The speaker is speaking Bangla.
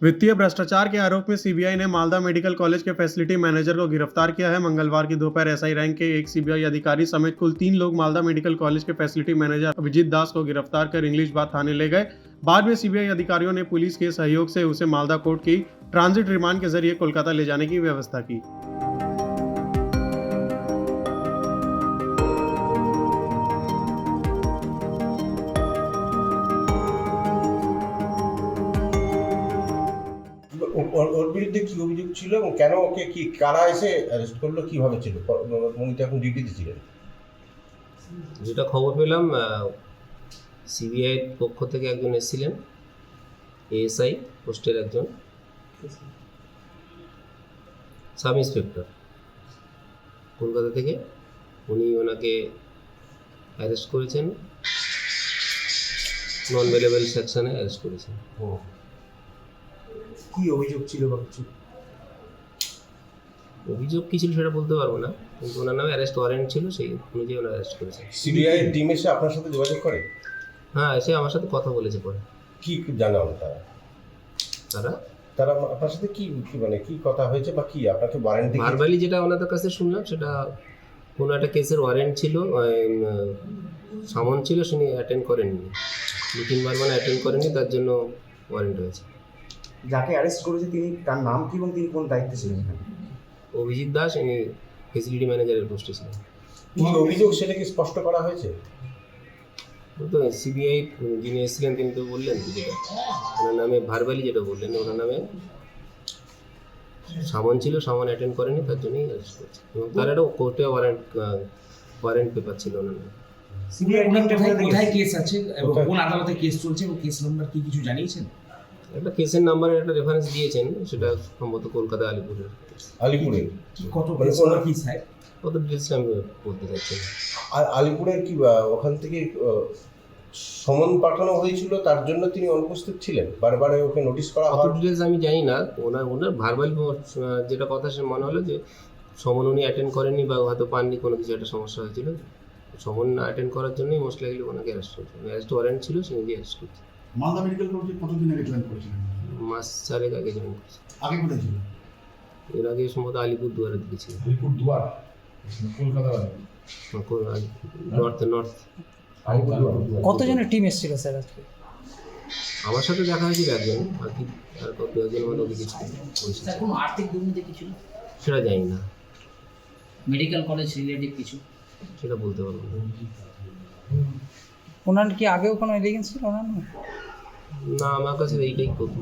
वित्तीय भ्रष्टाचार के आरोप में सीबीआई ने मालदा मेडिकल कॉलेज के फैसिलिटी मैनेजर को गिरफ्तार किया है। मंगलवार की दोपहर एसआई रैंक के एक सीबीआई अधिकारी समेत कुल 3 लोग मालदा मेडिकल कॉलेज के फैसिलिटी मैनेजर अभिजीत दास को गिरफ्तार कर इंग्लिश बात थाने ले गए। बाद में सीबीआई अधिकारियों ने पुलिस के सहयोग से उसे मालदा कोर्ट की ट्रांजिट रिमांड के जरिए कोलकाता ले जाने की व्यवस्था की। ওর বিরুদ্ধে কি অভিযোগ ছিল এবং কেন ওকে কি কারা এসে অ্যারেস্ট করলো, কিভাবে ছিল, উনি তো এখন ডিউটিতে ছিলেন? যেটা খবর পেলাম, সিবিআইয়ের পক্ষ থেকে একজন এসেছিলেন, এএসআই পোস্টের একজন সাব ইন্সপেক্টর কলকাতা থেকে, উনি ওনাকে অ্যারেস্ট করেছেন, নন অ্যাভেলেবল সেকশনে অ্যারেস্ট করেছেন। কি অভিযোগ ছিল বা কিছু? অভিযোগ কী ছিল সেটা বলতে পারবো না, কিন্তু ওনার নামে অ্যারেস্ট ওয়ারেন্ট ছিল, সেই অনুযায়ী ওনার অ্যারেস্ট করেছেন। সিবিআই টিম এসে আপনার সাথে যোগাযোগ করে? হ্যাঁ, এসে আমার সাথে কথা বলেছে পরে। কি জানান তারা? তারা তারা আপনার সাথে কি মানে কি কথা হয়েছে বা কি আপনাকে ওয়ারেন্ট দিয়ে? ভার্বালি যেটা ওনাদের কাছে শুনলাম, সেটা কোনো একটা কেসের ওয়ারেন্ট ছিল, সামন ছিল, তিনি অ্যাটেন্ড করেননি, 2-3 বার মানে অ্যাটেন্ড করেননি, তার জন্য ওয়ারেন্ট হয়েছে। যাকে অ্যারেস্ট করেছে তিনি, তার নাম কি এবং তিনি কোন দায়িত্বে ছিলেন এখানে? অভিজিৎ দাস, ইনি ফেসিলিটি ম্যানেজারের পোস্টে ছিলেন। কি অভিযোগ সেটা কি স্পষ্ট করা হয়েছে? তো সিবিআই যিনি এসেছিলেন তিনি তো বললেন, যেটা ওনার নামে ভার্বালি যেটা বললেন, ওনার নামে সামন ছিল, সামন অ্যাটেন্ড করেনি, তার জন্যই অ্যারেস্ট করেছে। এবং তার একটা কোর্টে ওয়ারেন্ট পেপার ছিল ওনার নামে। সিবিআই কোথায় কেস আছে এবং কোন আদালতে কেস চলছে এবং কেস নাম্বার কি কিছু জানিয়েছেন? একটা কেসের নাম্বারের একটা রেফারেন্স দিয়েছেন, সেটা সম্ভবত কলকাতা আলিপুরের। আলিপুরে কত মানে কেস কোনো- কি স্যার? কত ডিটেলসটা আমি বলতে চাচ্ছি না। আলিপুরের কি ওখান থেকে সমন পাঠানো হয়েছিল, তার জন্য তিনি অনুপস্থিত ছিলেন, বারবার ওকে নোটিশ করা কত হয়? ডিটেলস আমি জানি না। ওনার ভার্বাল যেটা কথা সে মনে হলো যে সমন উনি অ্যাটেন্ড করেননি বা হয়তো পাননি, কোনো কিছু একটা সমস্যা হয়েছিল, সমন না অ্যাটেন্ড করার জন্যই মোস্ট লাইকলি ওনাকে অ্যারেস্ট করেছে। অ্যারেস্ট ওয়ারেন্ট ছিল, সে নিজে অ্যারেস্ট করছে। মালদা মেডিকেল কলেজে কতদিন আগে জয়েন করেছিলেন? মাস 4 আগে জয়েন করছে। আগে কোথায় ছিল? এর আগে সম্ভবত আলিপুর দুয়ারে দিয়েছিল, আলিপুর দুয়ার, কলকাতা। নর্থ। কতজনের টিম এসেছিল স্যার আজকে? আমার সাথে দেখা হয়েছিল একজন, বাকি আর কত একজন মতো কিছু স্যার কোনো আর্থিক দুর্নীতি কিছু সেটা জানি না, মেডিকেল কলেজ রিলেটিভ কিছু? সেটা বলতে পারবো না। ওনার কি আগেও কোনো এলিগেন্স ছিল ওনার নামে? না, আমার কাছে এইটাই প্রথম।